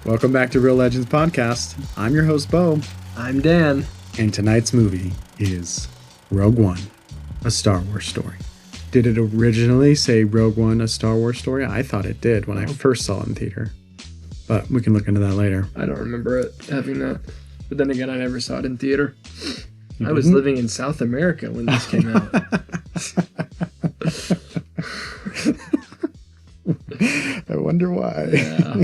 Welcome back to Real Legends Podcast. I'm your host, Bo. I'm Dan. And tonight's movie is Rogue One, a Star Wars story. Did it originally say Rogue One, a Star Wars story? I thought it did when I first saw it in theater. But we can look into that later. I don't remember it having that. But then again, I never saw it in theater. You I was didn't? living in South America when this came out. I wonder why. Yeah.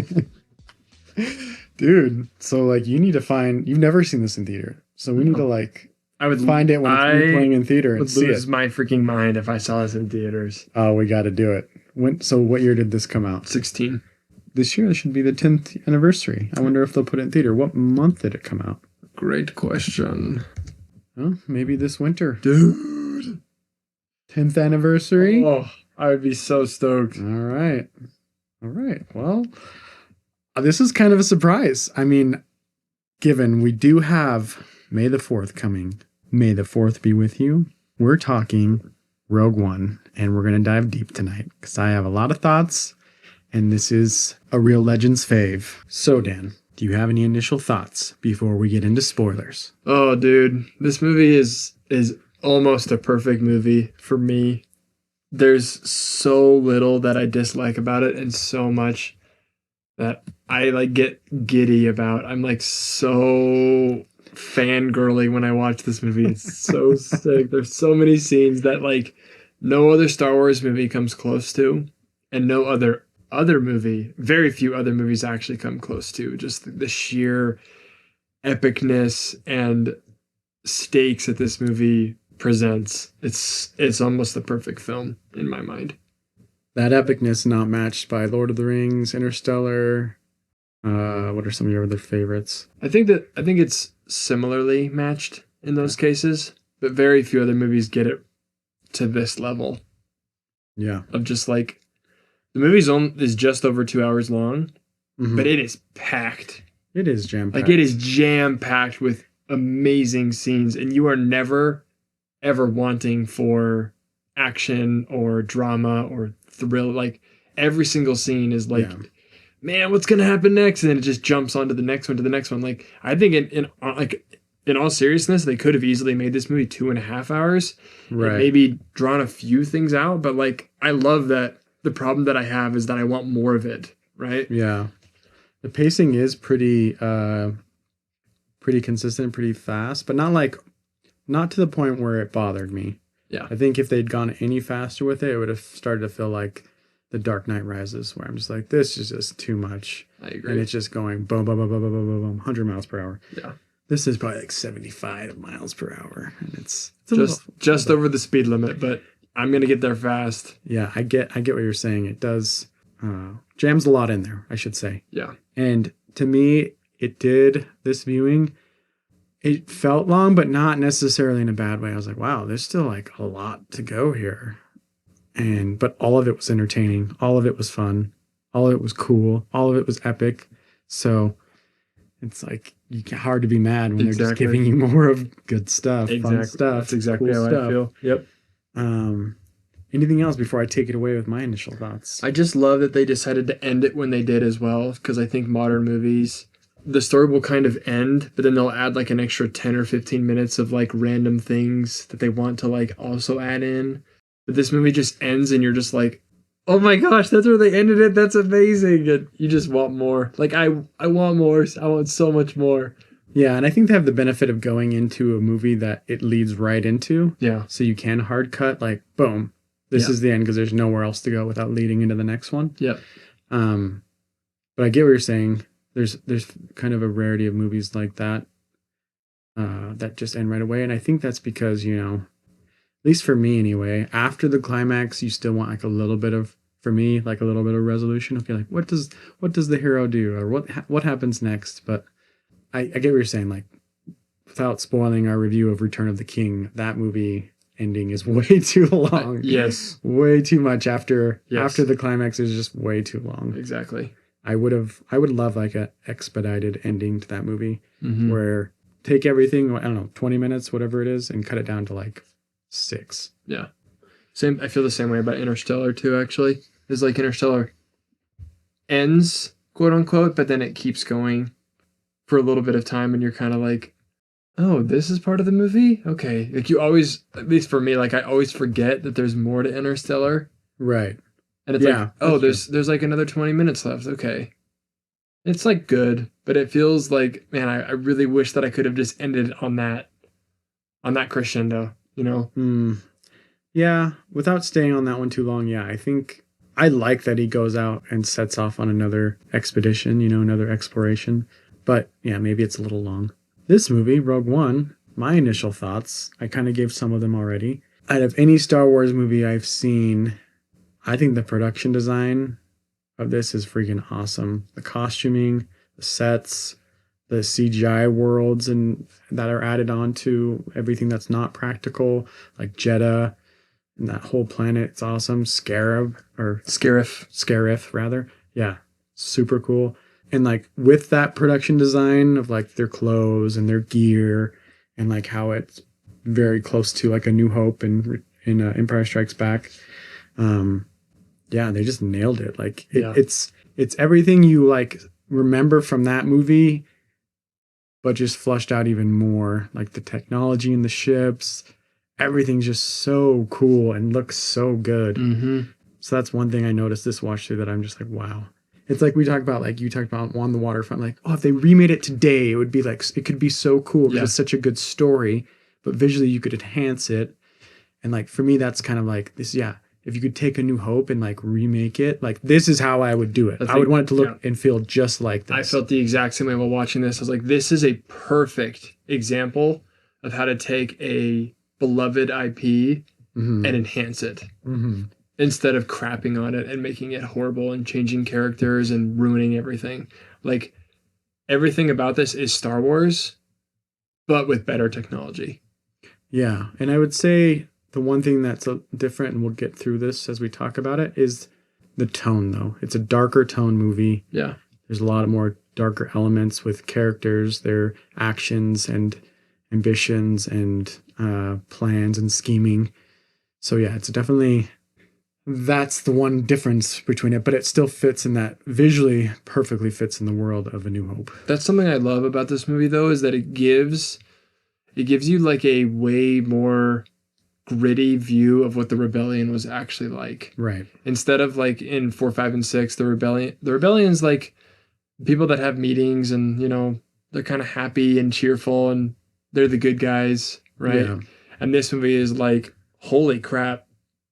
Dude, so like you need to find, you've never seen this in theater. So we need to like I would find it when it's playing in theater and would see lose it. my freaking mind if I saw this in theaters. Oh, we got to do it. So what year did this come out? 16. This year should be the 10th anniversary. I wonder if they'll put it in theater. What month did it come out? Great question. Oh, maybe this winter. Dude. 10th anniversary? Oh, I would be so stoked. All right. Well, this is kind of a surprise. I mean, given we do have May the 4th coming. May the 4th be with you. We're talking Rogue One, and we're going to dive deep tonight because I have a lot of thoughts, and this is a Real Legends fave. So, Dan, do you have any initial thoughts before we get into spoilers? Oh, dude. This movie is almost a perfect movie for me. There's so little that I dislike about it and so much that I like get giddy about. I'm like so fangirly when I watch this movie. It's so sick. There's so many scenes that like no other Star Wars movie comes close to, and no other movie, very few other movies actually come close to. Just the sheer epicness and stakes that this movie presents. It's almost the perfect film in my mind. That epicness not matched by Lord of the Rings, Interstellar. What are some of your other favorites? I think it's similarly matched in those cases, but very few other movies get it to this level. Yeah. Of just like the movie is just over 2 hours long, but it is packed. It is jam-packed. Like it is jam-packed with amazing scenes, and you are never ever wanting for action or drama or thrill. Like every single scene is like, man, what's gonna happen next? And then it just jumps onto the next one to the next one. Like I think in all seriousness, they could have easily made this movie 2.5 hours, right? And maybe drawn a few things out. But like, I love that. The problem that I have is that I want more of it. Right? Yeah. The pacing is pretty consistent, pretty fast, but not to the point where it bothered me. Yeah. I think if they'd gone any faster with it, it would have started to feel like The Dark Knight Rises, where I'm just like, this is just too much. I agree. And it's just going boom, boom, boom, boom, boom, boom, boom, boom, 100 miles per hour. Yeah. This is probably like 75 miles per hour. And it's just over the speed limit, but I'm going to get there fast. Yeah, I get what you're saying. It does jams a lot in there, I should say. Yeah. And to me, this viewing, it felt long, but not necessarily in a bad way. I was like, wow, there's still like a lot to go here. But all of it was entertaining. All of it was fun. All of it was cool. All of it was epic. So it's like, hard to be mad when they're just giving you more of good stuff, fun stuff. That's exactly cool how stuff. I feel. Yep. Anything else before I take it away with my initial thoughts? I just love that they decided to end it when they did as well, because I think modern movies, the story will kind of end, but then they'll add like an extra 10 or 15 minutes of like random things that they want to like also add in. But this movie just ends and you're just like, oh my gosh, that's where they ended it. That's amazing. And you just want more. Like I want more. I want so much more. Yeah, and I think they have the benefit of going into a movie that it leads right into. Yeah. So you can hard cut, like, boom, this is the end, because there's nowhere else to go without leading into the next one. Yeah. But I get what you're saying. There's kind of a rarity of movies like that that just end right away. And I think that's because, at least for me anyway, after the climax, you still want like a little bit of resolution. Okay, like what does the hero do, or what happens next? But I get what you're saying. Like, without spoiling our review of Return of the King, that movie ending is way too long. Yes. Way too much after the climax is just way too long. Exactly. I would love like a expedited ending to that movie where take everything, I don't know, 20 minutes, whatever it is, and cut it down to like 6. Yeah. I feel the same way about Interstellar too, actually. It's like Interstellar ends quote unquote, but then it keeps going for a little bit of time and you're kind of like, oh, this is part of the movie? Okay. Like you always, at least for me, like I always forget that there's more to Interstellar. Right. And it's like, oh, there's like another 20 minutes left. Okay. It's like good, but it feels like, man, I really wish that I could have just ended on that crescendo, you know? Yeah. Without staying on that one too long. Yeah. I think I like that he goes out and sets off on another expedition, another exploration, but yeah, maybe it's a little long. This movie, Rogue One, my initial thoughts, I kind of gave some of them already. Out of any Star Wars movie I've seen, I think the production design of this is freaking awesome. The costuming, the sets, the CGI worlds and that are added on to everything that's not practical, like Jeddah and that whole planet. It's awesome. Scarif. Yeah, super cool. And like with that production design of like their clothes and their gear and like how it's very close to like A New Hope and in Empire Strikes Back. Yeah, they just nailed it. Like it's everything you like remember from that movie, but just flushed out even more. Like the technology in the ships, everything's just so cool and looks so good. So that's one thing I noticed this watch through that I'm just like, wow. It's like we talk about, like you talked about On the Waterfront, like, oh, if they remade it today, it would be like, it could be so cool because it's such a good story, but visually you could enhance it. And like, for me, that's kind of like this. Yeah. If you could take A New Hope and like remake it, like this is how I would do it. I would want it to look and feel just like this. I felt the exact same way while watching this. I was like, this is a perfect example of how to take a beloved IP and enhance it. Instead of crapping on it and making it horrible and changing characters and ruining everything. Like, everything about this is Star Wars, but with better technology. Yeah, and I would say the one thing that's different, and we'll get through this as we talk about it, is the tone, though. It's a darker tone movie. Yeah. There's a lot of more darker elements with characters, their actions and ambitions and plans and scheming. So yeah, it's definitely... That's the one difference between it, but it still fits in that, visually perfectly fits in the world of A New Hope. That's something I love about this movie, though, is that it gives you like a way more gritty view of what the rebellion was actually like. Right. Instead of like in 4, 5, and 6, the rebellion's like people that have meetings and, they're kind of happy and cheerful and they're the good guys, right? Yeah. And this movie is like, holy crap.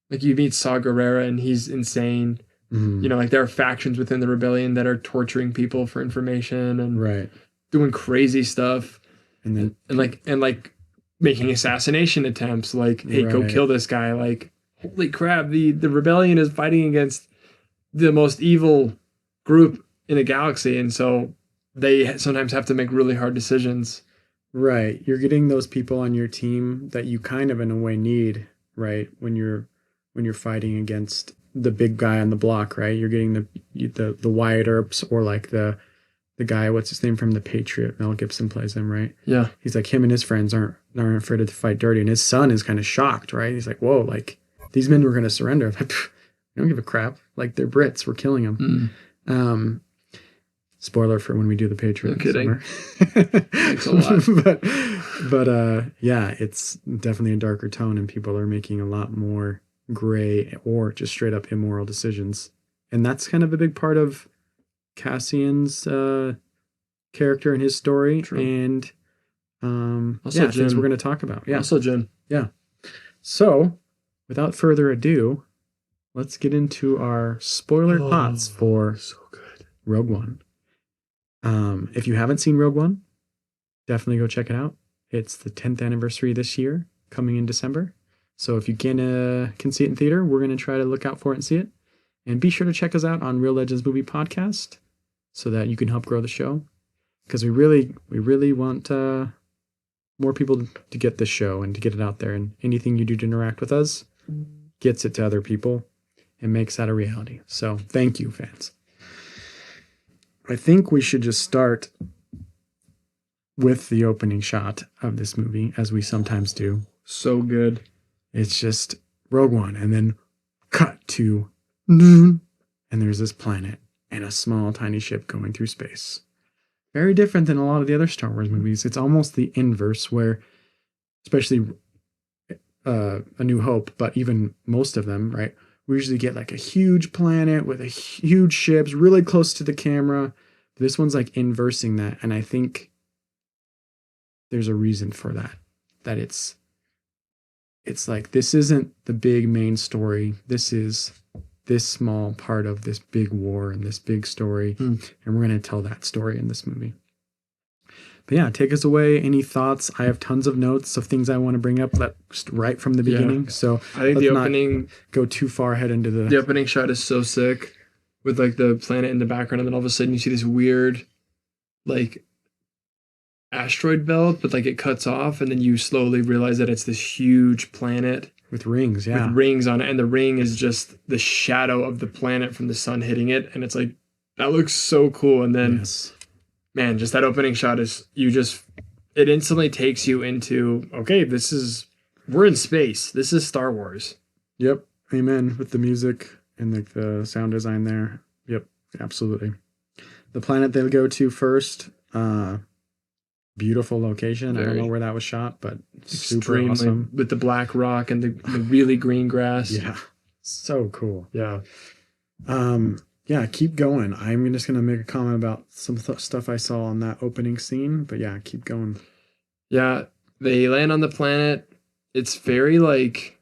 Like you meet Saw Gerrera and he's insane. Like there are factions within the rebellion that are torturing people for information and doing crazy stuff. And like making assassination attempts. Like, hey, go kill this guy. Like, holy crap, the rebellion is fighting against the most evil group in the galaxy. And so they sometimes have to make really hard decisions. Right. You're getting those people on your team that you kind of in a way need, right? When you're fighting against the big guy on the block, right? You're getting the Wyatt Earps or like the guy, what's his name from The Patriot? Mel Gibson plays him, right? Yeah. He's like, him and his friends aren't afraid to fight dirty. And his son is kind of shocked, right? He's like, whoa, like these men were going to surrender. Like, I don't give a crap. Like they're Brits. We're killing them. Spoiler for when we do The Patriot. No kidding. Thanks a lot. But yeah, it's definitely a darker tone and people are making a lot more gray or just straight up immoral decisions. And that's kind of a big part of Cassian's character and his story. True. And also things we're going to talk about. Yeah. Also Jin. Yeah. So without further ado, let's get into our spoiler thoughts for Rogue One. If you haven't seen Rogue One, definitely go check it out. It's the 10th anniversary this year, coming in December. So if you can see it in theater, we're going to try to look out for it and see it. And be sure to check us out on Real Legends Movie Podcast so that you can help grow the show. Because we really want more people to get this show and to get it out there. And anything you do to interact with us gets it to other people and makes that a reality. So thank you, fans. I think we should just start with the opening shot of this movie, as we sometimes do. So good. It's just Rogue One, and then cut to noon, and there's this planet, and a small, tiny ship going through space. Very different than a lot of the other Star Wars movies. It's almost the inverse, where, especially A New Hope, but even most of them, right? We usually get like a huge planet with a huge ships really close to the camera. This one's like inversing that, and I think there's a reason for that. That it's like, this isn't the big main story. This is this small part of this big war and this big story. And we're going to tell that story in this movie. But yeah, take us away. Any thoughts? I have tons of notes of things I want to bring up right from the beginning. Yeah. So I think the opening, not go too far ahead into the opening shot is so sick, with like the planet in the background, and then all of a sudden you see this weird like asteroid belt, but like it cuts off, and then you slowly realize that it's this huge planet with rings, with rings on it, and the ring is just the shadow of the planet from the sun hitting it, and it's like, that looks so cool. And then man, just that opening shot is, it instantly takes you into, okay, we're in space, this is Star Wars. Yep, amen. With the music and like the sound design there. Yep, absolutely. The planet they'll go to first, beautiful location. I don't know where that was shot, but super awesome. With the black rock and the really green grass. Yeah, so cool. Yeah. Yeah, keep going. I'm just going to make a comment about some stuff I saw on that opening scene, but yeah, keep going. Yeah, they land on the planet. It's very like,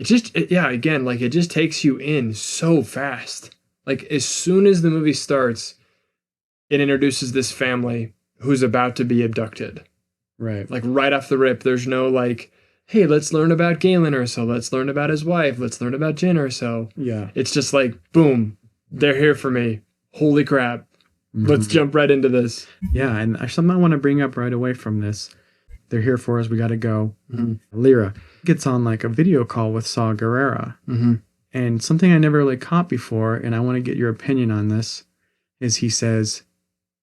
it just takes you in so fast. Like, as soon as the movie starts, it introduces this family who's about to be abducted. Right. Like, right off the rip, there's no like, hey, let's learn about Galen Erso. Let's learn about his wife. Let's learn about Jyn Erso. Yeah. It's just like, boom, they're here for me. Holy crap. Let's jump right into this. Yeah, and something I want to bring up right away from this. They're here for us. We got to go. Lyra gets on like a video call with Saw Gerrera. And something I never really caught before, and I want to get your opinion on this, is he says,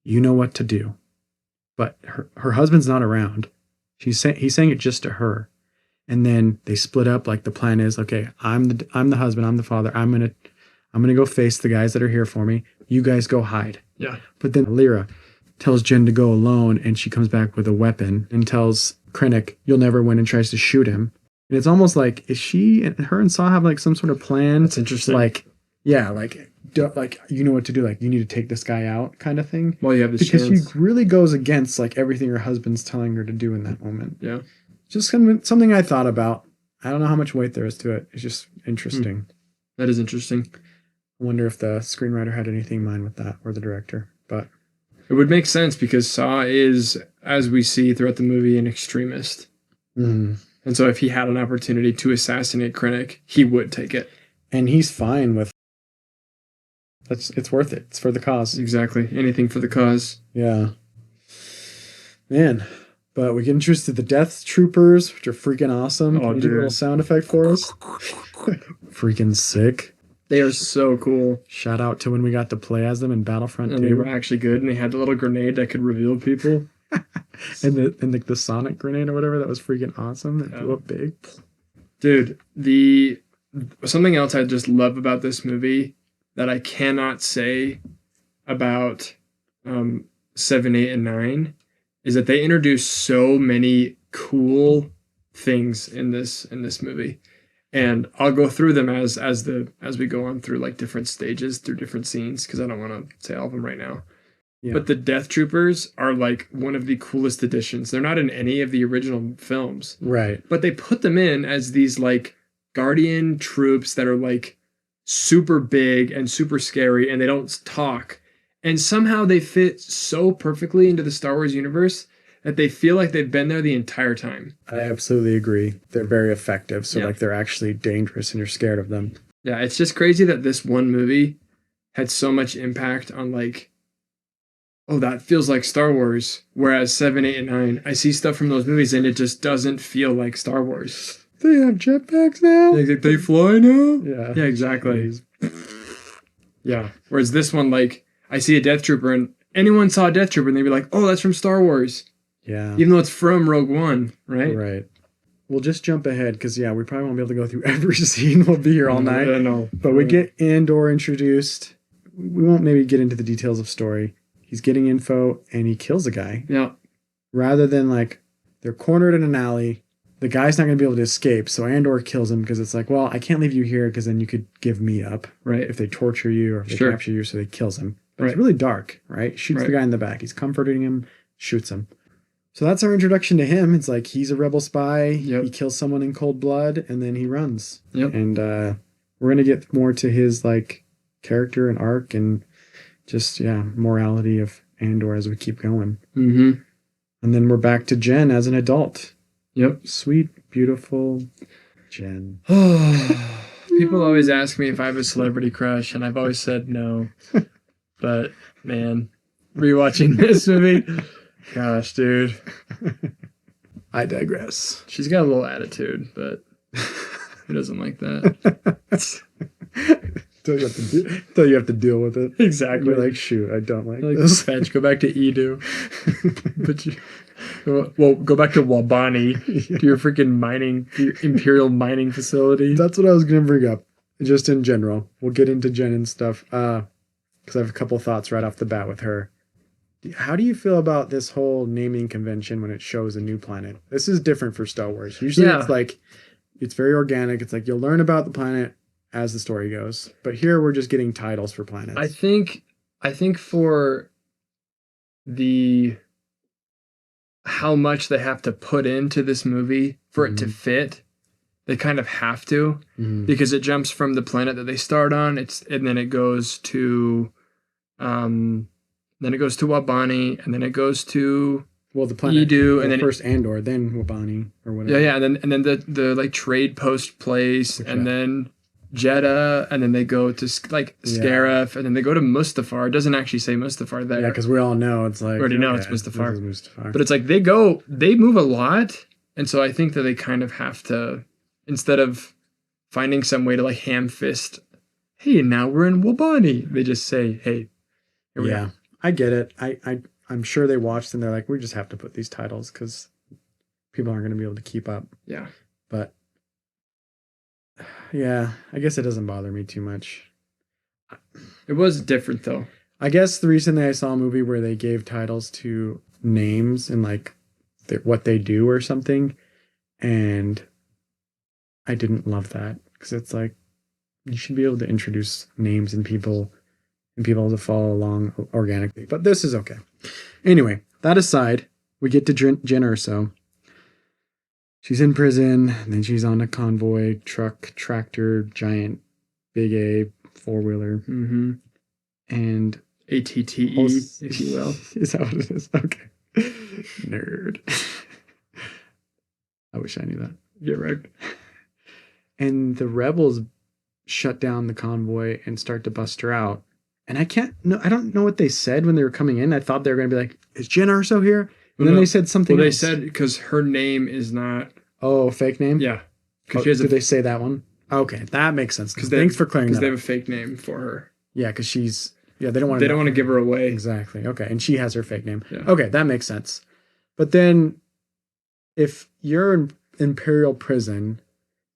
you know what to do. But her husband's not around. He's saying it just to her. And then they split up, like the plan is, okay, I'm the husband, I'm the father. I'm gonna go face the guys that are here for me. You guys go hide. Yeah. But then Lyra tells Jyn to go alone, and she comes back with a weapon and tells Krennic, you'll never win, and tries to shoot him. And it's almost like, is her and Saw have like some sort of plan? That's interesting. Like, yeah, like you know what to do. Like, you need to take this guy out, kind of thing. Well, you have this because chance. she really goes against like everything her husband's telling her to do in that moment. Yeah. Just something I thought about. I don't know how much weight there is to it. It's just interesting. That is interesting. I wonder if the screenwriter had anything in mind with that, or the director. But it would make sense, because Saw is, as we see throughout the movie, an extremist. And so if he had an opportunity to assassinate Krennic, he would take it. And he's fine with it's worth it. It's for the cause. Exactly. Anything for the cause. Yeah. Man. But we get introduced to the Death Troopers, which are freaking awesome. Can you do a little sound effect for us? Freaking sick. They are so cool. Shout out to when we got to play as them in Battlefront 2. And they were actually good, and they had the little grenade that could reveal people. and the sonic grenade or whatever, that was freaking awesome. It blew up big. Dude, something else I just love about this movie that I cannot say about 7, 8, and 9 is that they introduce so many cool things in this movie. And I'll go through them as we go on through like different stages, through different scenes, because I don't want to say all of them right now. Yeah. But the Death Troopers are like one of the coolest additions. They're not in any of the original films. Right. But they put them in as these like Guardian troops that are like super big and super scary, and they don't talk. And somehow they fit so perfectly into the Star Wars universe that they feel like they've been there the entire time. I absolutely agree. They're very effective. So like they're actually dangerous and you're scared of them. Yeah, it's just crazy that this one movie had so much impact on like, oh, that feels like Star Wars. Whereas 7, 8, and 9, I see stuff from those movies and it just doesn't feel like Star Wars. They have jetpacks now? They fly now? Yeah. Yeah, exactly. Yeah. Whereas this one, like, I see a Death Trooper and anyone saw a Death Trooper and they'd be like, oh, that's from Star Wars. Yeah. Even though it's from Rogue One, right? Right. We'll just jump ahead because, we probably won't be able to go through every scene. We'll be here all night. No. But we get Andor introduced. we won't maybe get into the details of story. He's getting info and he kills a guy. Yeah. Rather than like they're cornered in an alley. The guy's not going to be able to escape. So Andor kills him because it's like, well, I can't leave you here because then you could give me up. Right. If they torture you or if they capture you. So they kills him. But Right. it's really dark, right? Shoots the guy in the back. He's comforting him, shoots him. So that's our introduction to him. It's like he's a rebel spy. Yep. He kills someone in cold blood and then he runs. Yep. And we're going to get more to his like character and arc and just, morality of Andor as we keep going. Mm-hmm. And then we're back to Jen as an adult. Yep. Sweet, beautiful Jen. People always ask me if I have a celebrity crush, and I've always said no. But, man, rewatching this movie, gosh, dude. I digress. She's got a little attitude, but who doesn't like that? Until you have to deal with it. Exactly. You're like, shoot, I don't like Like this. fetch, go back to Edu. Go back to Wabani, to your freaking your imperial mining facility. That's what I was going to bring up, just in general. We'll get into Jen and stuff, because I have a couple thoughts right off the bat with her. How do you feel about this whole naming convention when it shows a new planet? This is different for Star Wars. Usually it's like, it's very organic. It's like you'll learn about the planet as the story goes. But here we're just getting titles for planets. I think for the how much they have to put into this movie for it to fit, they kind of have to, because it jumps from the planet that they start on. And then it goes to Wabani, and then it goes to the planet Edu, and then first Andor, then Wabani or whatever. Yeah, and then the like trade post place, and then Jeddah, and then they go to like Scarif, and then they go to Mustafar. It doesn't actually say Mustafar there. Yeah, because we all know it's like we already know it's Mustafar. Mustafar. But it's like they move a lot, and so I think that they kind of have to, instead of finding some way to like ham fist, hey, now we're in Wabani, they just say, hey, here we are. I get it. I'm sure they watched and they're like, we just have to put these titles because people aren't going to be able to keep up. Yeah. But yeah, I guess it doesn't bother me too much. It was different though. I guess the recently I saw a movie where they gave titles to names and like what they do or something, and I didn't love that because it's like you should be able to introduce names and people to follow along organically. But this is okay. Anyway, that aside, we get to Jen Erso. She's in prison, and then she's on a convoy, truck, tractor, giant, big A, four-wheeler. Mm-hmm. And ATTE, if you will. Is that what it is? Okay. Nerd. I wish I knew that. You're right. And the rebels shut down the convoy and start to bust her out. And I don't know what they said when they were coming in. I thought they were going to be like, is Jen Erso here? And then they said something else. They said because her name is not... Oh, fake name? Yeah. Did they say that one? Okay, that makes sense. Thanks for clearing that up. Because they have a fake name for her. Yeah, because she's... Yeah, they don't want to give her away. Exactly. Okay, and she has her fake name. Yeah. Okay, that makes sense. But then, if you're in Imperial prison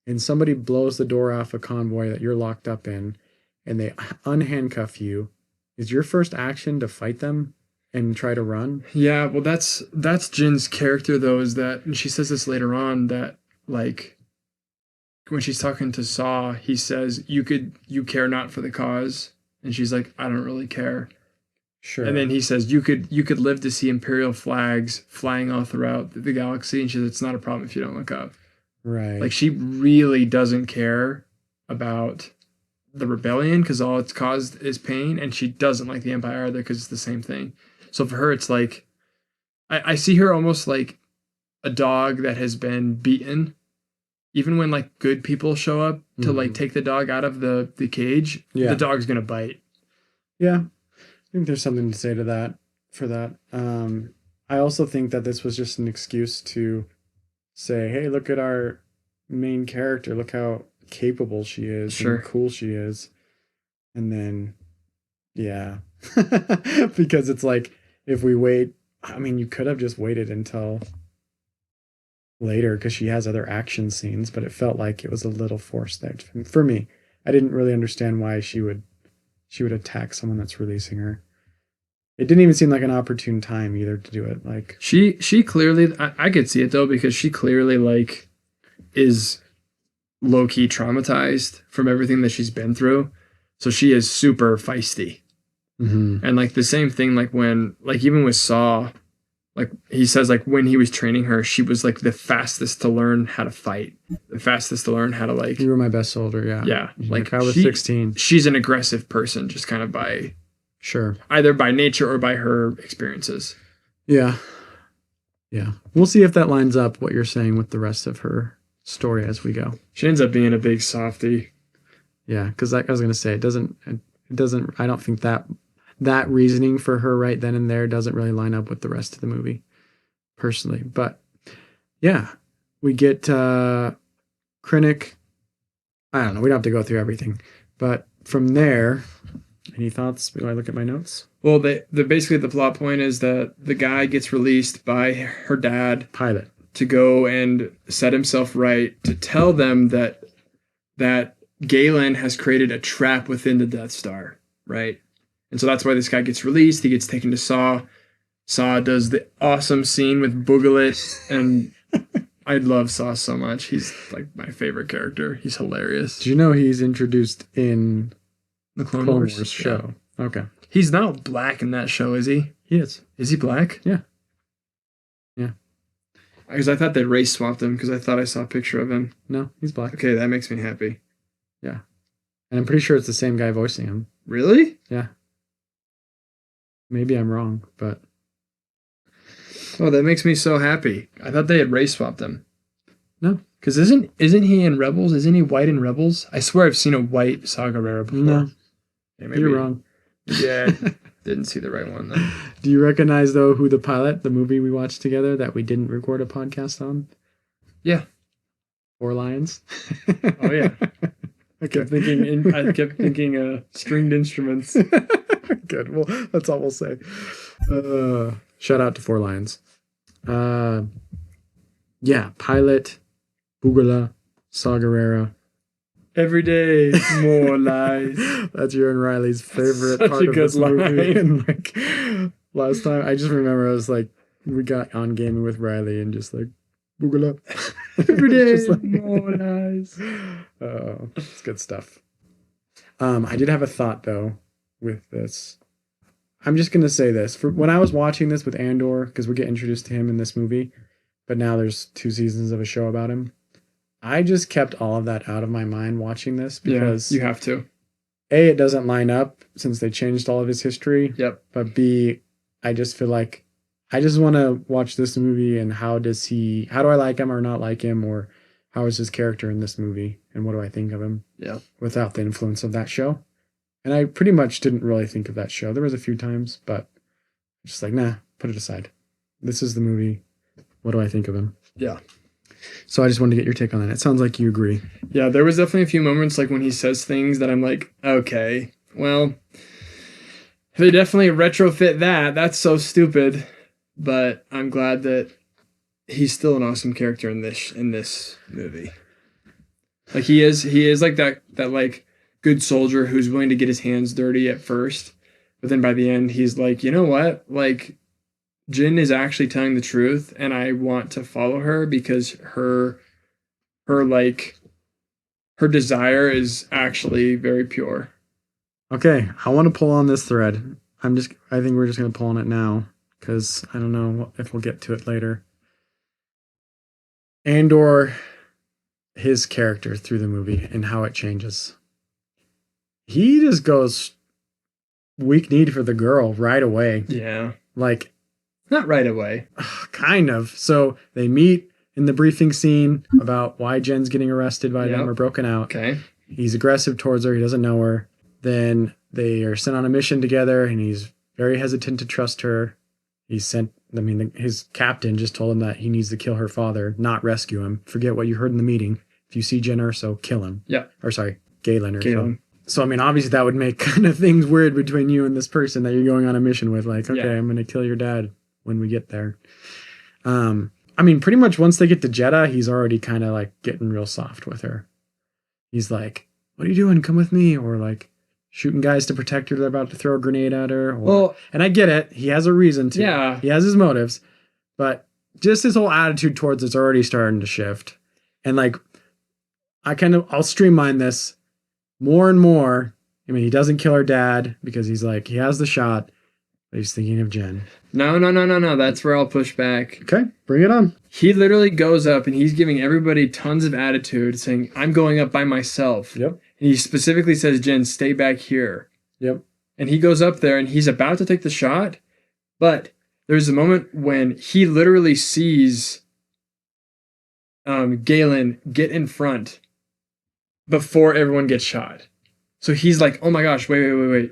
and somebody blows the door off a convoy that you're locked up in, and they unhandcuff you, is your first action to fight them and try to run? Yeah, well, that's Jin's character, though, is that, and she says this later on, that, like, when she's talking to Saw, he says, you care not for the cause. And she's like, I don't really care. Sure. And then he says, you could live to see Imperial flags flying all throughout the galaxy. And she says, it's not a problem if you don't look up. Right. Like, she really doesn't care about the rebellion because all it's caused is pain. And she doesn't like the Empire either because it's the same thing. So for her, it's like, I see her almost like a dog that has been beaten. Even when like good people show up to like take the dog out of the cage, the dog's going to bite. Yeah. I think there's something to say to that for that. I also think that this was just an excuse to say, hey, look at our main character. Look how capable she is and cool she is. And then, yeah, because it's like, if we wait, I mean, you could have just waited until later because she has other action scenes, but it felt like it was a little forced there for me. I didn't really understand why she would she would attack someone that's releasing her. It didn't even seem like an opportune time either to do it. Like she clearly, I could see it though, because she clearly like is low key traumatized from everything that she's been through. So she is super feisty. And like the same thing, like when, like even with Saw, like he says, like when he was training her, she was like the fastest to learn how to fight, the fastest to learn how to like. You were my best soldier, yeah. Yeah, like I was 16. She's an aggressive person, just kind of by. Sure. Either by nature or by her experiences. Yeah. Yeah. We'll see if that lines up what you're saying with the rest of her story as we go. She ends up being a big softie. Yeah, because like I was going to say, it doesn't, I don't think that reasoning for her right then and there doesn't really line up with the rest of the movie, personally. But yeah, we get Krennic. I don't know. We don't have to go through everything. But from there, any thoughts? Do I look at my notes? Well, basically the plot point is that the guy gets released by her dad, Pilot, to go and set himself right, to tell them that Galen has created a trap within the Death Star, right? And so that's why this guy gets released. He gets taken to Saw. Saw does the awesome scene with Boogalit, and I love Saw so much. He's like my favorite character. He's hilarious. Do you know he's introduced in The Clone Wars show? Yeah. Okay. He's not black in that show, is he? He is. Is he black? Yeah. Yeah. Because I thought they race swapped him, because I thought I saw a picture of him. No, he's black. Okay, that makes me happy. Yeah. And I'm pretty sure it's the same guy voicing him. Really? Yeah. Maybe I'm wrong, but... Oh, that makes me so happy. I thought they had race swapped him. No. Because isn't he in Rebels? Isn't he white in Rebels? I swear I've seen a white Saw Gerrera before. No. Yeah, You're wrong. Yeah, didn't see the right one then. Do you recognize, though, who the pilot, the movie we watched together that we didn't record a podcast on? Yeah. 4 Lions? Oh, yeah. I kept thinking stringed instruments. Good. Well, that's all we'll say. Shout out to 4 Lions. Yeah, Pilot, Boogala, Saw Gerrera. Every day, more lies. That's your and Riley's favorite Such part a of good this movie. line. And like last time, I just remember I was like, we got on gaming with Riley and just like, Boogala. Every day, Just like, more lies. Oh, it's good stuff. I did have a thought though with this. I'm just gonna say this. For when I was watching this with Andor, because we get introduced to him in this movie, but now there's 2 seasons of a show about him. I just kept all of that out of my mind watching this because you have to. A, it doesn't line up since they changed all of his history. Yep. But B, I just feel like I just want to watch this movie and how do I like him or not like him, or how is his character in this movie and what do I think of him? Yeah. Without the influence of that show. And I pretty much didn't really think of that show. There was a few times, but just like, nah, put it aside. This is the movie. What do I think of him? Yeah. So I just wanted to get your take on that. It sounds like you agree. Yeah, there was definitely a few moments like when he says things that I'm like, okay, well, they definitely retrofit that. That's so stupid. But I'm glad that he's still an awesome character in this movie. Like he is like that like good soldier who's willing to get his hands dirty at first, but then by the end he's like, you know what? Like Jin is actually telling the truth, and I want to follow her because her desire is actually very pure. Okay, I want to pull on this thread. I think we're just going to pull on it now because I don't know if we'll get to it later. Andor, his character through the movie and how it changes. He just goes weak-kneed for the girl right away. Yeah. Like, not right away. Kind of. So they meet in the briefing scene about why Jen's getting arrested by them or broken out. Okay. He's aggressive towards her. He doesn't know her. Then they are sent on a mission together, and he's very hesitant to trust her. His captain just told him that he needs to kill her father, not rescue him. Forget what you heard in the meeting. If you see Jen Erso, kill him. Yeah. Or sorry, Galen Erso. Galen. So, obviously that would make kind of things weird between you and this person that you're going on a mission with. Like, okay, I'm going to kill your dad when we get there. Pretty much once they get to Jeddah, he's already kind of like getting real soft with her. He's like, what are you doing? Come with me. Or like, shooting guys to protect her. They're about to throw a grenade at her. Well, and I get it. He has a reason to. Yeah. He has his motives. But just his whole attitude towards it's already starting to shift. And like, I'll streamline this more and more. I mean, he doesn't kill her dad because he's like, he has the shot, but he's thinking of Jen. No. That's where I'll push back. Okay, bring it on. He literally goes up and he's giving everybody tons of attitude, saying, I'm going up by myself. Yep. And he specifically says, Jen, stay back here. Yep. And he goes up there and he's about to take the shot, but there's a moment when he literally sees Galen get in front before everyone gets shot. So he's like, oh my gosh, wait.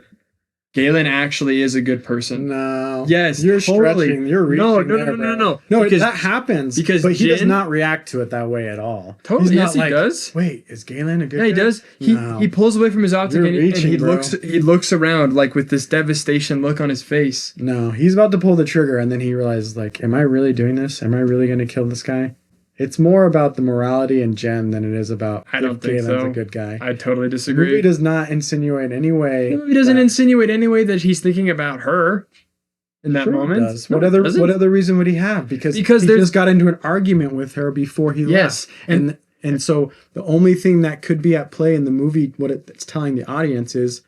Galen actually is a good person. No. Yes, you're totally. stretching. You're reaching. No. No, because that happens. But he does not react to it that way at all. Totally, yes, he does. Wait, is Galen a good guy? Yeah, he does. He pulls away from his optic and he looks around like with this devastation look on his face. No, he's about to pull the trigger and then he realizes like, am I really doing this? Am I really going to kill this guy? It's more about the morality in Jen than it is about I don't think Galen's so. a good guy. I totally disagree. The movie does not insinuate any way. The movie doesn't insinuate any way that he's thinking about her in that moment. It does. What other reason would he have? Because he just got into an argument with her before he left. And so the only thing that could be at play in the movie, what it's telling the audience is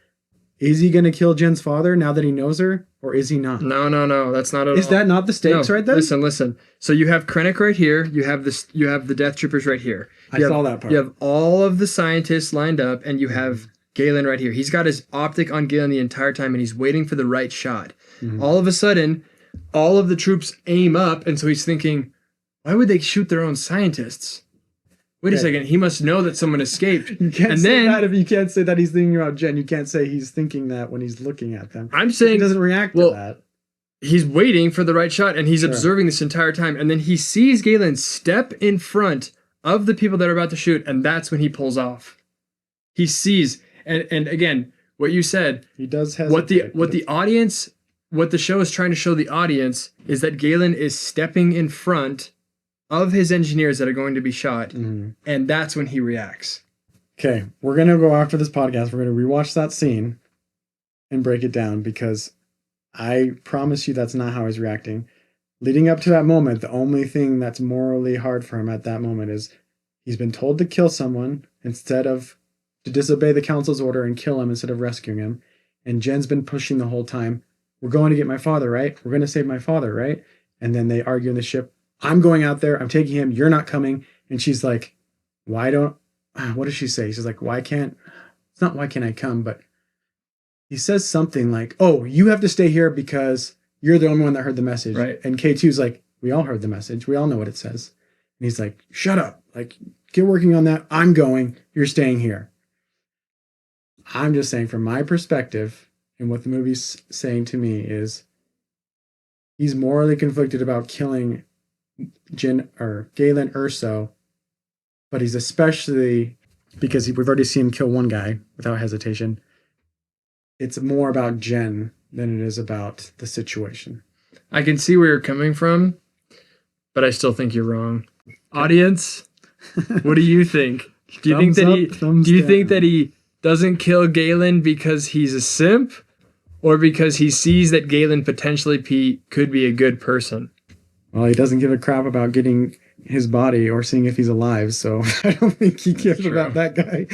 he going to kill Jen's father now that he knows her, or is he not? No, that's not at all. Is that not the stakes right there? Listen. So you have Krennic right here. You have the Death Troopers right here. I saw that part. You have all of the scientists lined up, and you have Galen right here. He's got his optic on Galen the entire time, and he's waiting for the right shot. Mm-hmm. All of a sudden, all of the troops aim up, and so he's thinking, why would they shoot their own scientists? Wait a second, he must know that someone escaped. You can't say that if you can't say that he's thinking about Jen. You can't say he's thinking that when he's looking at them. I'm saying he doesn't react to that. He's waiting for the right shot, and he's observing this entire time, and then he sees Galen step in front of the people that are about to shoot, and that's when he pulls off. He sees, and again, what you said, he does hesitate. What the show is trying to show the audience is that Galen is stepping in front of his engineers that are going to be shot, and that's when he reacts. Okay, we're going to go after this podcast. We're going to rewatch that scene and break it down because I promise you that's not how he's reacting. Leading up to that moment, the only thing that's morally hard for him at that moment is he's been told to kill someone instead of to disobey the council's order and kill him instead of rescuing him. And Jen's been pushing the whole time. We're going to get my father, right? We're going to save my father, right? And then they argue in the ship. I'm going out there. I'm taking him. You're not coming. And she's like, what does she say? She's like, it's not why can't I come? But he says something like, oh, you have to stay here because you're the only one that heard the message. Right. And K2's like, we all heard the message. We all know what it says. And he's like, shut up. Like, get working on that. I'm going. You're staying here. I'm just saying from my perspective and what the movie's saying to me is he's morally conflicted about killing Galen Erso, but he's especially because we've already seen him kill one guy without hesitation. It's more about Jen than it is about the situation. I can see where you're coming from, but I still think you're wrong. Okay. Audience, what do you think? Do you think that he doesn't kill Galen because he's a simp, or because he sees that Galen potentially could be a good person? Well, he doesn't give a crap about getting his body or seeing if he's alive, so I don't think he cares about that guy.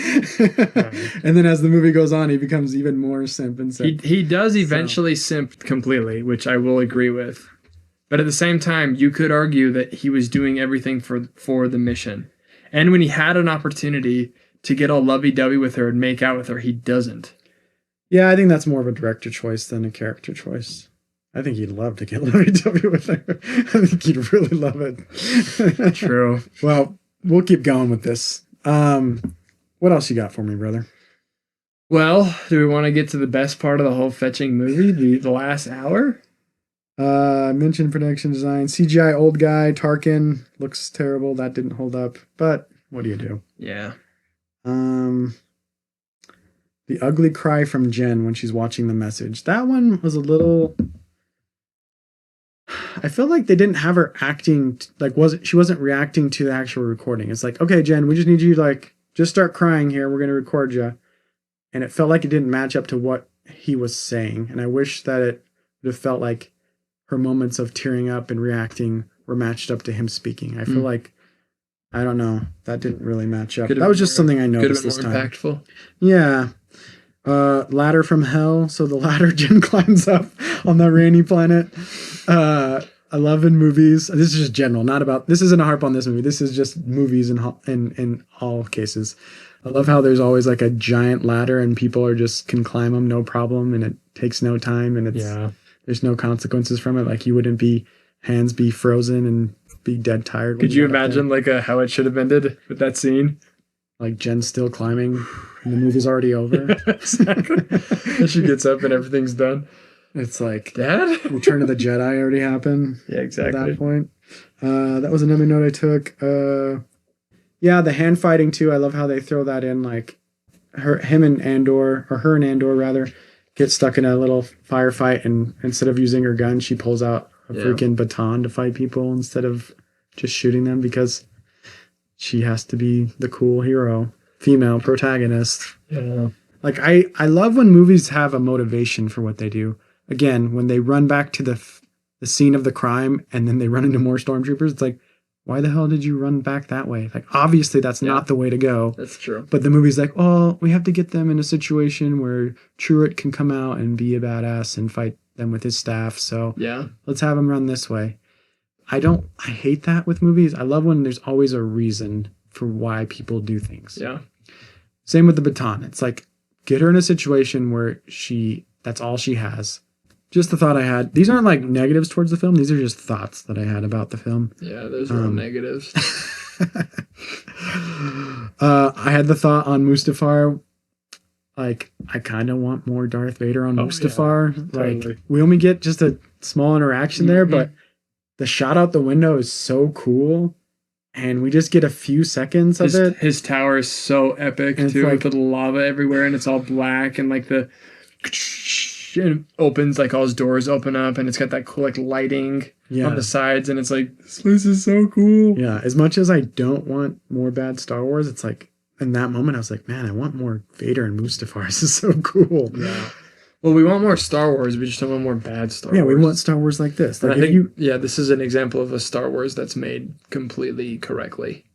And then as the movie goes on, he becomes even more simp and simp. He does eventually simp completely, which I will agree with. But at the same time, you could argue that he was doing everything for the mission. And when he had an opportunity to get all lovey-dovey with her and make out with her, he doesn't. Yeah, I think that's more of a director choice than a character choice. I think he'd love to get lovey-dovey with her. I think he'd really love it. True. Well, we'll keep going with this. What else you got for me, brother? Well, do we want to get to the best part of the whole fetching movie, the last hour? I mentioned production design. CGI old guy, Tarkin, looks terrible. That didn't hold up. But what do you do? Yeah. The ugly cry from Jen when she's watching the message. That one was a little... I feel like they didn't have her acting, she wasn't reacting to the actual recording. It's like, okay, Jen, we just need you just start crying here. We're going to record you. and it felt like it didn't match up to what he was saying. And I wish that it would have felt like her moments of tearing up and reacting were matched up to him speaking. I feel like, I don't know, that didn't really match up. That was just something I noticed this time. Impactful. Yeah. Ladder from hell. So the ladder Jen climbs up on the rainy planet. I love in movies. This is just general, not about. This isn't a harp on this movie. This is just movies in all cases. I love how there's always like a giant ladder and people are just can climb them no problem, and it takes no time, and there's no consequences from it. Like you wouldn't hands be frozen and be dead tired. Could you imagine like how it should have ended with that scene? Like Jen still climbing and the movie's already over. Exactly. And she gets up and everything's done. It's like, Dad? Return of the Jedi already happened. Yeah, exactly. At that point. That was another note I took. Yeah, the hand fighting too. I love how they throw that in. Like her and Andor rather, get stuck in a little firefight, and instead of using her gun, she pulls out a freaking baton to fight people instead of just shooting them, because she has to be the cool hero, female protagonist. Yeah. Like I love when movies have a motivation for what they do. Again, when they run back to the scene of the crime and then they run into more stormtroopers, it's like, why the hell did you run back that way? Like, obviously that's not the way to go. That's true. But the movie's like, oh, we have to get them in a situation where Truett can come out and be a badass and fight them with his staff. So let's have him run this way. I hate that with movies. I love when there's always a reason for why people do things. Yeah. Same with the baton. It's like, get her in a situation where that's all she has. Just the thought I had. These aren't like negatives towards the film. These are just thoughts that I had about the film. Yeah, those are all negatives. I had the thought on Mustafar. Like, I kind of want more Darth Vader on Mustafar. Yeah, totally. Like, we only get just a small interaction there, but the shot out the window is so cool. And we just get a few seconds of it. His tower is so epic, and too, like, with the lava everywhere, and it's all black, and like it opens, like all his doors open up, and it's got that cool like lighting on the sides, and it's like, this place is so cool. Yeah, as much as I don't want more bad Star Wars, it's like, in that moment, I was like, man, I want more Vader and Mustafar. This is so cool. Yeah. Well, we want more Star Wars. We just don't want more bad Star Wars. Yeah, we want Star Wars like this. Like, I think, this is an example of a Star Wars that's made completely correctly.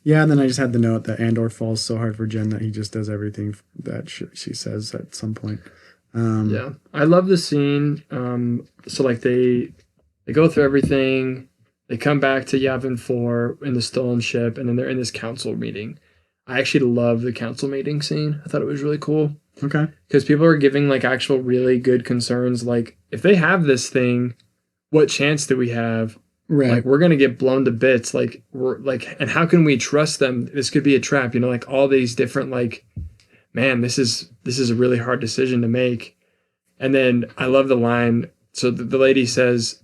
Yeah, and then I just had the note that Andor falls so hard for Jen that he just does everything that she says at some point. Yeah, I love the scene. So like they go through everything. They come back to Yavin 4 in the stolen ship, and then they're in this council meeting. I actually love the council meeting scene. I thought it was really cool. Okay. Because people are giving like actual really good concerns. Like, if they have this thing, what chance do we have? Right. Like, we're gonna get blown to bits. Like, and how can we trust them? This could be a trap. You know, like all these different like, man, this is a really hard decision to make. And then I love the line. So the lady says,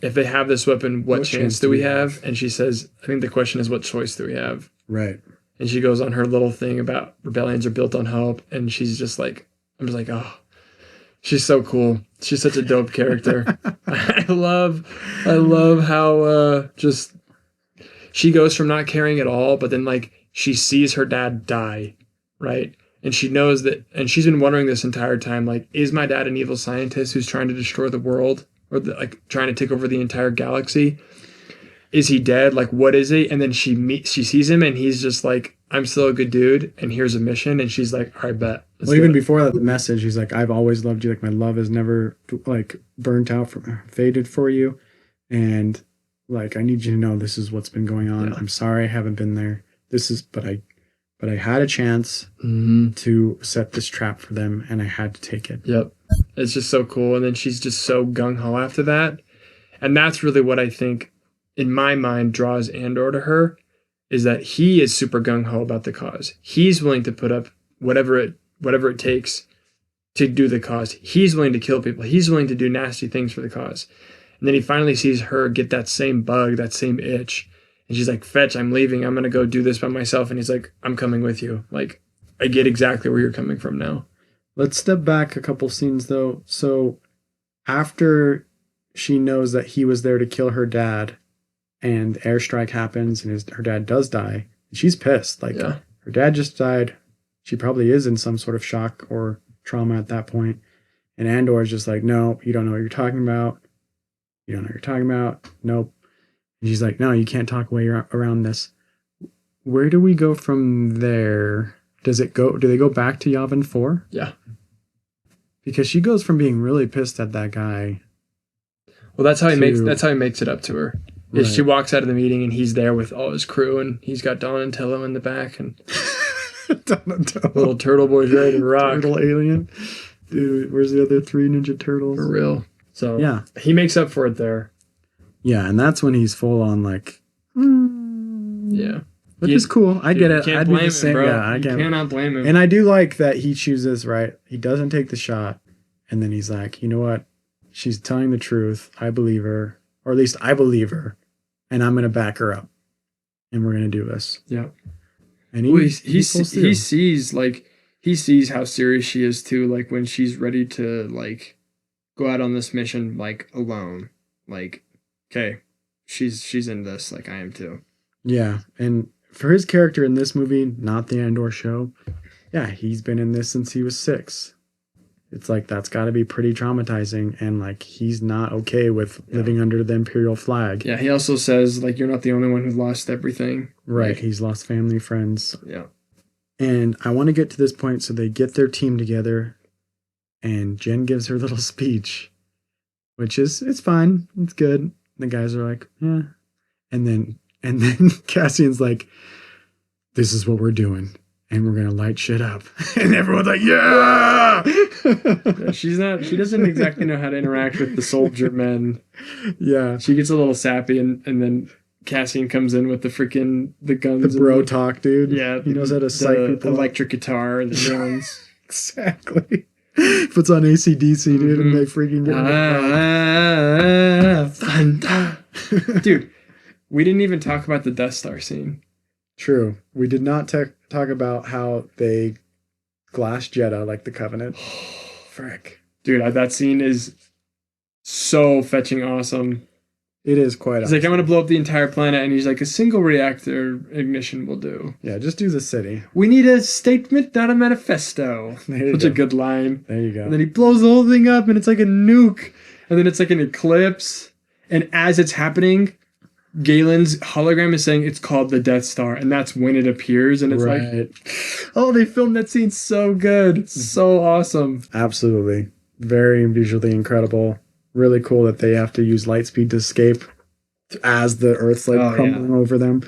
if they have this weapon, what chance do we have? And she says, I think the question is, what choice do we have? Right. And she goes on her little thing about rebellions are built on hope. And she's just like, I'm just like, oh, she's so cool. She's such a dope character. I love how just she goes from not caring at all, but then like she sees her dad die, right? And she knows that, and she's been wondering this entire time, like, is my dad an evil scientist who's trying to destroy the world, or like trying to take over the entire galaxy? Is he dead? Like, what is he? And then she sees him, and he's just like, I'm still a good dude, and here's a mission. And she's like, all right, bet. Well, even before that, the message, he's like, I've always loved you. Like, my love is never like burnt out, faded for you. And like, I need you to know this is what's been going on. Yeah. I'm sorry I haven't been there. But I had a chance to set this trap for them, and I had to take it. Yep. It's just so cool. And then she's just so gung-ho after that. And that's really what I think, in my mind, draws Andor to her, is that he is super gung-ho about the cause. He's willing to put up whatever it takes to do the cause. He's willing to kill people. He's willing to do nasty things for the cause. And then he finally sees her get that same bug, that same itch. And she's like, Fetch, I'm leaving. I'm going to go do this by myself. And he's like, I'm coming with you. Like, I get exactly where you're coming from now. Let's step back a couple scenes, though. So after she knows that he was there to kill her dad, and airstrike happens, and her dad does die, she's pissed. Like, her dad just died. she probably is in some sort of shock or trauma at that point. And Andor is just like, no, you don't know what you're talking about. You don't know what you're talking about. Nope. And she's like, no, you can't talk away around this. Where do we go from there? Do they go back to Yavin 4? Yeah. Because she goes from being really pissed at that guy. Well, that's how he makes it up to her. Right. She walks out of the meeting and he's there with all his crew and he's got Donatello in the back and Donatello. Little turtle boy's ready to rock. Turtle alien. Dude, where's the other 3 Ninja Turtles? For real. So yeah, he makes up for it there. Yeah, and that's when he's full on like, yeah. Which is cool. I get it. I'd be the same. Bro. Yeah, I get it. You cannot blame him. And I do like that he chooses, right? He doesn't take the shot. And then he's like, you know what? She's telling the truth. I believe her. Or at least I believe her. And I'm going to back her up. And we're going to do this. Yeah. And he sees how serious she is too. Like when she's ready to like go out on this mission, like alone. Like, okay, she's in this. Like I am too. Yeah. And for his character in this movie, not the Andor show, yeah, he's been in this since he was 6. It's like, that's got to be pretty traumatizing. And like, he's not okay with living under the Imperial flag. Yeah, he also says, like, you're not the only one who lost everything. Right. Like, he's lost family, friends. Yeah. And I want to get to this point. So they get their team together and Jen gives her little speech, which is, it's fine. It's good. The guys are like, yeah. And then Cassian's like, this is what we're doing. And we're going to light shit up. And everyone's like, yeah! She doesn't exactly know how to interact with the soldier men. Yeah. She gets a little sappy and then Cassian comes in with the guns. The bro talk, dude. Yeah. He knows how to psych people. Electric guitar and the drums. Exactly. Puts on AC/DC, dude, and they freaking get Dude, we didn't even talk about the Death Star scene. True. We did not talk about how they glass Jeddah like the Covenant. Frick. Dude, that scene is so fetching awesome. It is quite awesome. He's like, I'm going to blow up the entire planet. And he's like, a single reactor ignition will do. Yeah, just do the city. We need a statement, not a manifesto. Such a good line. There you go. And then he blows the whole thing up and it's like a nuke. And then it's like an eclipse. And as it's happening, Galen's hologram is saying it's called the Death Star, and that's when it appears, and it's like, oh, they filmed that scene so good. So awesome. Absolutely. Very visually incredible. Really cool that they have to use light speed to escape as the Earth's like crumbling over them.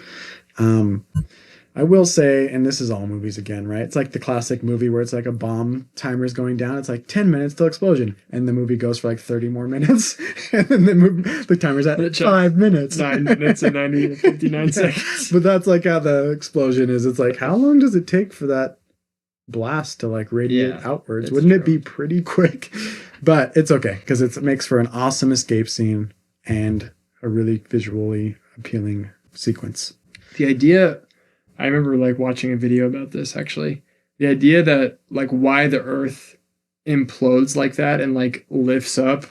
I will say, and this is all movies again, right? It's like the classic movie where it's like a bomb timer is going down. It's like 10 minutes till explosion. And the movie goes for like 30 more minutes. And then the timer's at 5 minutes. 9 minutes and 59 seconds. But that's like how the explosion is. It's like, how long does it take for that blast to like radiate outwards? Wouldn't it be pretty quick? But it's okay because it makes for an awesome escape scene and a really visually appealing sequence. The idea... I remember like watching a video about this actually. The idea that like why the Earth implodes like that and like lifts up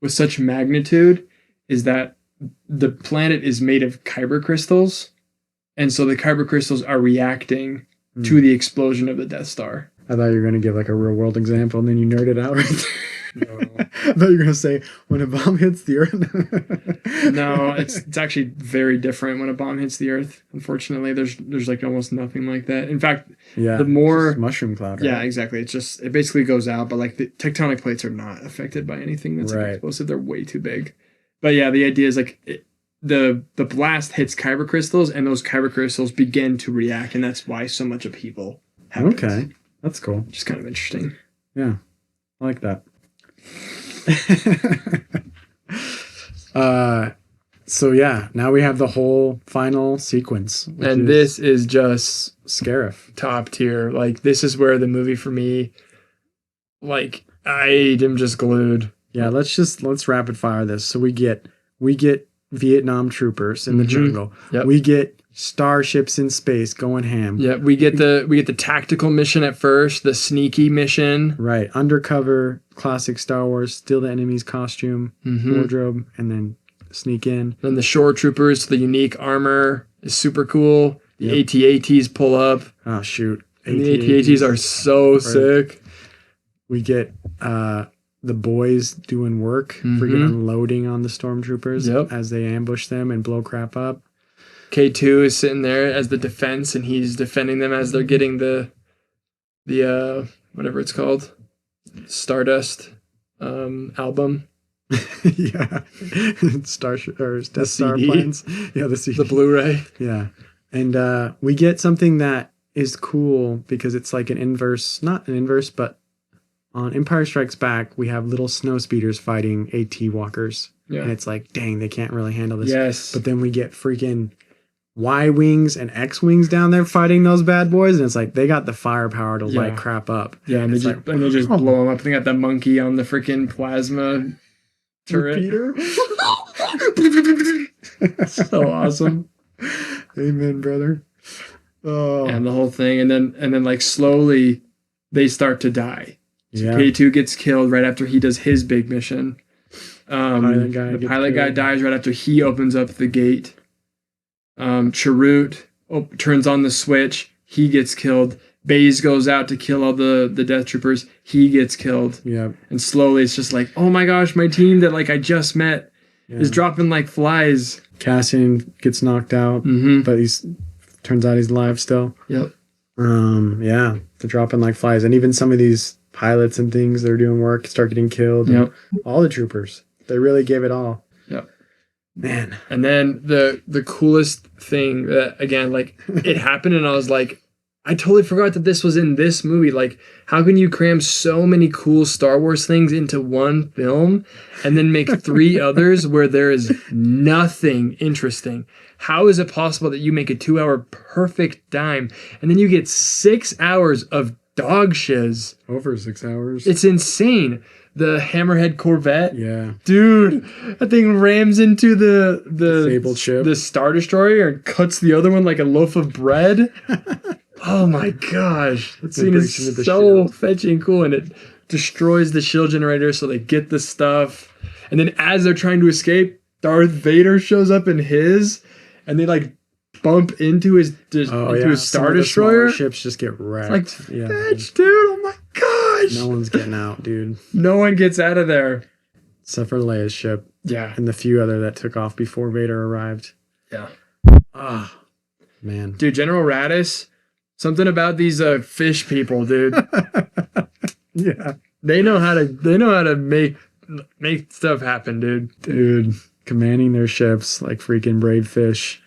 with such magnitude is that the planet is made of kyber crystals. And so the kyber crystals are reacting to the explosion of the Death Star. I thought you were going to give like a real world example and then you nerded out right there. No. I thought you were going to say when a bomb hits the Earth. No, it's actually very different when a bomb hits the Earth. Unfortunately, there's like almost nothing like that. In fact, the more mushroom cloud. Right? Yeah, exactly. It basically goes out, but like the tectonic plates are not affected by anything that's like explosive. They're way too big. But yeah, the idea is like the blast hits kyber crystals, and those kyber crystals begin to react, and that's why so much upheaval happens. Okay, that's cool. Just kind of interesting. Yeah, I like that. So yeah, now we have the whole final sequence, and this is just Scarif top tier. Like this is where the movie for me, like I am just glued. Yeah, let's rapid fire this. So we get Vietnam troopers in the jungle. Yep. We get starships in space going ham. Yeah, we get the tactical mission at first, the sneaky mission. Right, undercover, classic Star Wars, steal the enemy's costume, wardrobe, and then sneak in. Then the shore troopers, the unique armor is super cool. The AT-ATs pull up. Oh shoot! And the AT-ATs are so sick. We get the boys doing work, freaking unloading on the stormtroopers as they ambush them and blow crap up. K2 is sitting there as the defense, and he's defending them as they're getting the whatever it's called, Stardust album. Yeah, Death Star plans. Yeah, the Blu-ray. Yeah, and we get something that is cool because it's like not an inverse, but on Empire Strikes Back, we have little snow speeders fighting AT walkers. Yeah. And it's like, dang, they can't really handle this. Yes. But then we get freaking Y-Wings and X-Wings down there fighting those bad boys. And it's like, they got the firepower to light crap up. Yeah, and they just blow them up. They got the monkey on the freaking plasma turret. So awesome. Amen, brother. Oh. And the whole thing. And then like slowly they start to die. So yeah. K2 gets killed right after he does his big mission. The pilot guy dies right after he opens up the gate. Chirrut turns on the switch. He gets killed. Baze goes out to kill all the Death Troopers. He gets killed. Yeah. And slowly it's just like, oh my gosh, my team that like I just met is dropping like flies. Cassian gets knocked out, but turns out he's alive still. Yep. Yeah, they're dropping like flies, and even some of these pilots and things that are doing work start getting killed. Yep. All the troopers, they really gave it all. Yep. Man. And then the coolest thing that again, like it happened, and I was like, I totally forgot that this was in this movie. Like, how can you cram so many cool Star Wars things into one film and then make 3 others where there is nothing interesting? How is it possible that you make a 2-hour perfect dime and then you get 6 hours of dog shiz? Over 6 hours. It's insane. The Hammerhead Corvette. Yeah. Dude, that thing rams into the disabled ship. The Star Destroyer and cuts the other one like a loaf of bread. Oh my gosh. That scene is so fetching cool, and it destroys the shield generator so they get the stuff. And then as they're trying to escape, Darth Vader shows up in his, and they like bump into his Star Destroyer. Ships just get wrecked. Like, fetch, dude. Oh my gosh. No one's getting out, dude. No one gets out of there. Except for Leia's ship. Yeah. And the few other that took off before Vader arrived. Yeah. Ah, man. Dude, General Radis, something about these fish people, dude. Yeah. They know how to make stuff happen, dude. Dude, commanding their ships like freaking brave fish.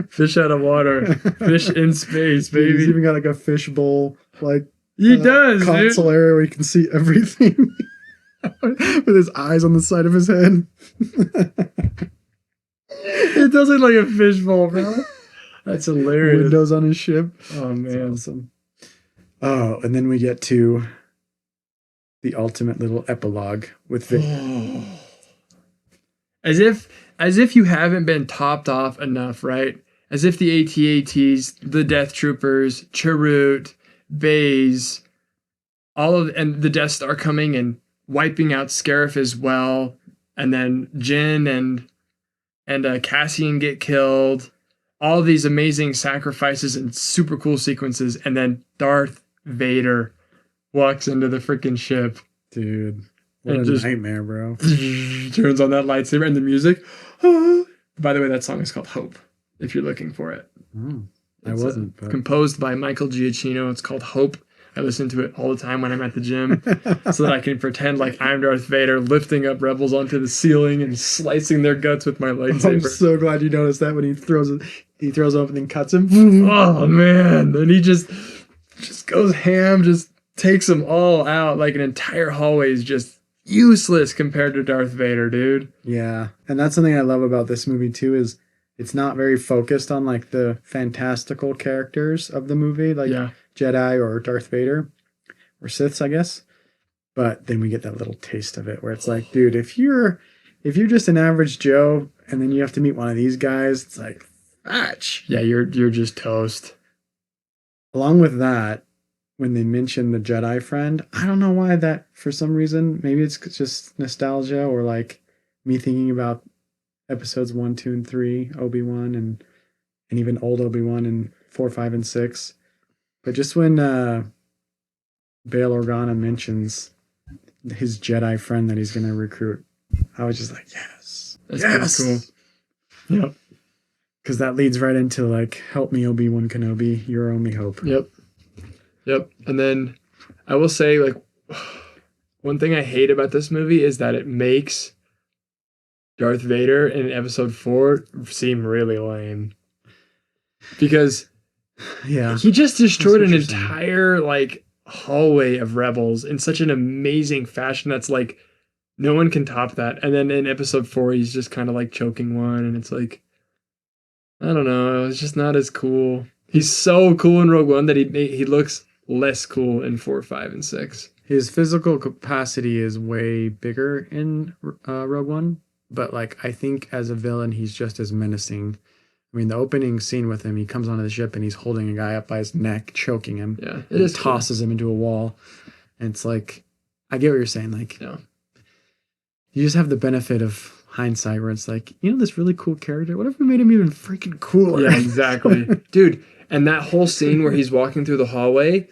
Fish out of water. Fish in space, baby. He's even got like a fish bowl, like he does, console dude. area where you can see everything. With his eyes on the side of his head. It does look like a fish bowl, bro. That's hilarious. Windows on his ship. Oh man. That's awesome. Oh, and then we get to the ultimate little epilogue with Vic. As if you haven't been topped off enough, right? As if the AT-ATs, the Death Troopers, Chirrut, Baze, and the Death Star coming and wiping out Scarif as well, and then Jyn and Cassian get killed. All these amazing sacrifices and super cool sequences, and then Darth Vader walks into the freaking ship. Dude, what a nightmare, bro. Turns on that lightsaber and the music. By the way, that song is called Hope, if you're looking for it. I wasn't. Composed by Michael Giacchino. It's called Hope. I listen to it all the time when I'm at the gym so that I can pretend like I'm Darth Vader lifting up rebels onto the ceiling and slicing their guts with my lightsaber. I'm so glad you noticed that when he throws it up and then cuts him. Oh, man. Then he just goes ham, just takes them all out. Like an entire hallway is just useless compared to Darth Vader, dude. Yeah. And that's something I love about this movie, too, is it's not very focused on like the fantastical characters of the movie, like Jedi or Darth Vader or Siths, I guess. But then we get that little taste of it where it's like, dude, if you're just an average Joe and then you have to meet one of these guys, it's like, fetch. Yeah, you're just toast. Along with that, when they mention the Jedi friend, I don't know why that, for some reason, maybe it's just nostalgia or like me thinking about episodes 1, 2, and 3, Obi-Wan and even old Obi-Wan, and 4, 5, and 6. But just when Bail Organa mentions his Jedi friend that he's going to recruit, I was just like, yes. That's yes! pretty cool. Yep. Because that leads right into like, help me, Obi-Wan Kenobi, your only hope. Yep. And then I will say, like, one thing I hate about this movie is that it makes Darth Vader in episode 4 seem really lame. Because he just destroyed an entire like hallway of rebels in such an amazing fashion that's like no one can top that. And then in episode 4 he's just kind of like choking one, and it's like, I don't know, it's just not as cool. He's so cool in Rogue One that he looks less cool in 4, 5, and 6. His physical capacity is way bigger in Rogue One, but like I think as a villain he's just as menacing. I mean, the opening scene with him, he comes onto the ship and he's holding a guy up by his neck, choking him. Yeah, it is tosses him into a wall. And it's like, I get what you're saying. Like, you just have the benefit of hindsight where it's like, this really cool character, what if we made him even freaking cooler? Yeah, exactly. Dude, and that whole scene where he's walking through the hallway,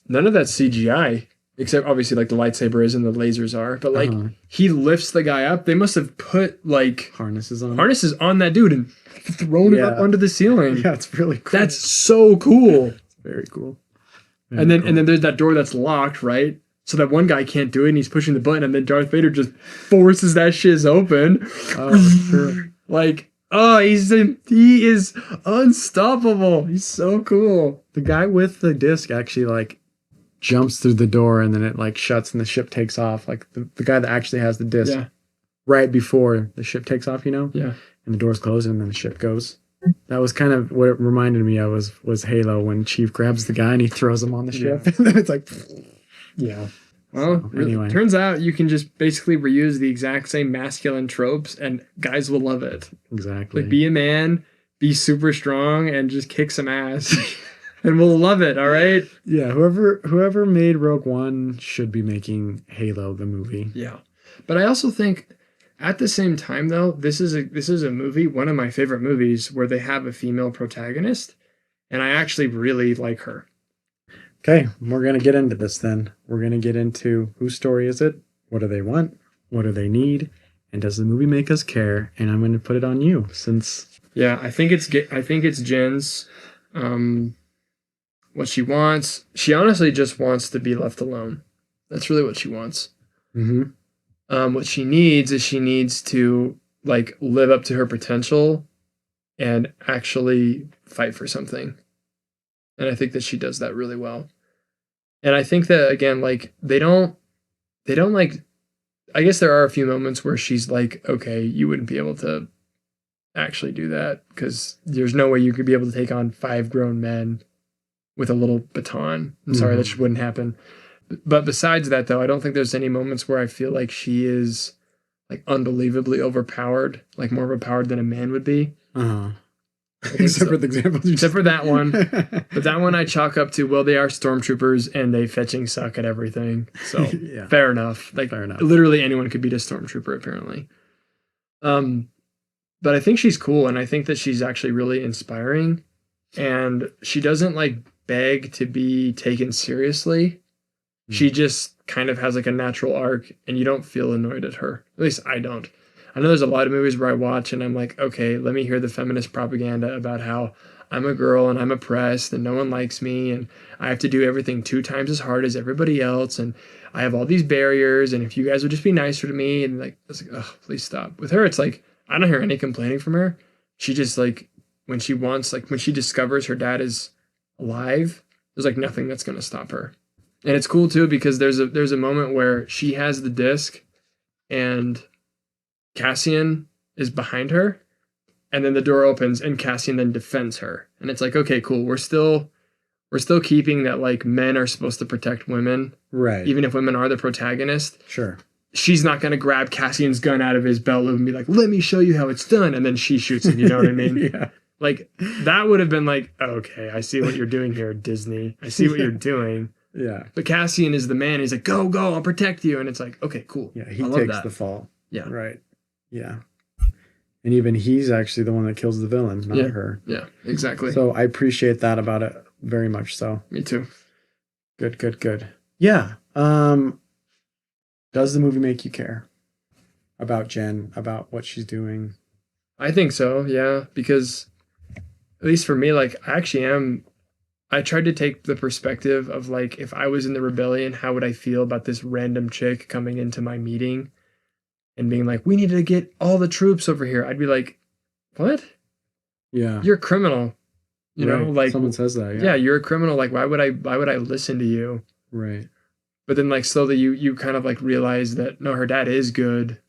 none of that's CGI. Except obviously like the lightsaber is and the lasers are. But like he lifts the guy up. They must have put like harnesses on that dude and thrown it up onto the ceiling. Yeah, it's really cool. That's so cool. It's very cool. And then there's that door that's locked, right? So that one guy can't do it and he's pushing the button, and then Darth Vader just forces that shiz open. Oh, sure. Like, he is unstoppable. He's so cool. The guy with the disc actually like jumps through the door and then it like shuts and the ship takes off. Like the guy that actually has the disc right before the ship takes off, Yeah. And the doors close and then the ship goes. That was kind of what it reminded me of was Halo when Chief grabs the guy and he throws him on the ship. And then it's like, yeah. Well, so, anyway. Turns out you can just basically reuse the exact same masculine tropes and guys will love it. Exactly. Like, be a man, be super strong, and just kick some ass. And we'll love it, all right? Yeah, whoever made Rogue One should be making Halo the movie. Yeah. But I also think at the same time though, this is a movie, one of my favorite movies, where they have a female protagonist, and I actually really like her. Okay, we're going to get into this then. We're going to get into whose story is it? What do they want? What do they need? And does the movie make us care? And I'm going to put it on you since I think it's Jen's what she wants. She honestly just wants to be left alone. That's really what she wants. Mm-hmm. What she needs is to like live up to her potential and actually fight for something. And I think that she does that really well. And I think that again, like they don't like, I guess there are a few moments where she's like, okay, you wouldn't be able to actually do that because there's no way you could be able to take on 5 grown men with a little baton. I'm sorry, that just wouldn't happen. But besides that, though, I don't think there's any moments where I feel like she is like unbelievably overpowered, like more overpowered than a man would be. Except for the example. Except for that one. But that one I chalk up to, well, they are stormtroopers and they fetching suck at everything. So fair enough. Like fair enough. Literally anyone could beat a stormtrooper, apparently. But I think she's cool, and I think that she's actually really inspiring. And she doesn't like beg to be taken seriously. She just kind of has like a natural arc, and you don't feel annoyed at her. At least I don't. I know there's a lot of movies where I watch and I'm like, okay, let me hear the feminist propaganda about how I'm a girl and I'm oppressed and no one likes me and I have to do everything 2 times as hard as everybody else and I have all these barriers and if you guys would just be nicer to me, and like, I was like, oh, please stop. With her, it's like, I don't hear any complaining from her. She just like, when she discovers her dad is alive, there's like nothing that's going to stop her. And it's cool too because there's a moment where she has the disc and Cassian is behind her, and then the door opens and Cassian then defends her. And it's like, okay, cool. We're still keeping that like men are supposed to protect women. Right. Even if women are the protagonist. Sure. She's not going to grab Cassian's gun out of his belt loop and be like, let me show you how it's done. And then she shoots him. You know what I mean? Yeah. Like that would have been like, okay, I see what you're doing here, Disney. I see what you're doing. Yeah. But Cassian is the man. He's like, go, I'll protect you. And it's like, okay, cool. Yeah. He takes the fall. Yeah. Right. Yeah. And even he's actually the one that kills the villain, not her. Yeah, exactly. So I appreciate that about it very much so. Me too. Good. Yeah. Does the movie make you care about Jen, about what she's doing? I think so, yeah, because at least for me, like, I tried to take the perspective of, like, if I was in the rebellion, how would I feel about this random chick coming into my meeting and being like, we need to get all the troops over here? I'd be like, what? Yeah. You're a criminal. You know, like, someone says that. Yeah, you're a criminal. Like, why would I listen to you? Right. But then, like, slowly you kind of like realize that no, her dad is good.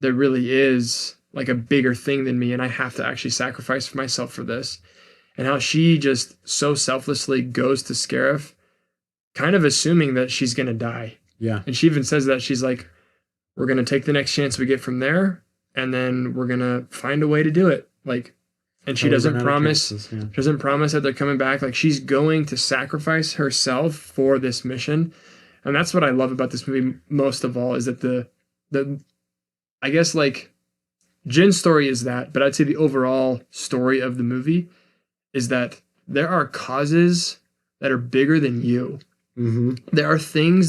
There really is like a bigger thing than me, and I have to actually sacrifice myself for this. And how she just so selflessly goes to Scarif, kind of assuming that she's gonna die. Yeah. And she even says that she's like, we're gonna take the next chance we get from there, and then we're gonna find a way to do it. Like, and she doesn't promise that they're coming back. Like, she's going to sacrifice herself for this mission. And that's what I love about this movie most of all, is that the I guess, like, Jin's story is that, but I'd say the overall story of the movie is that there are causes that are bigger than you. Mm-hmm. There are things that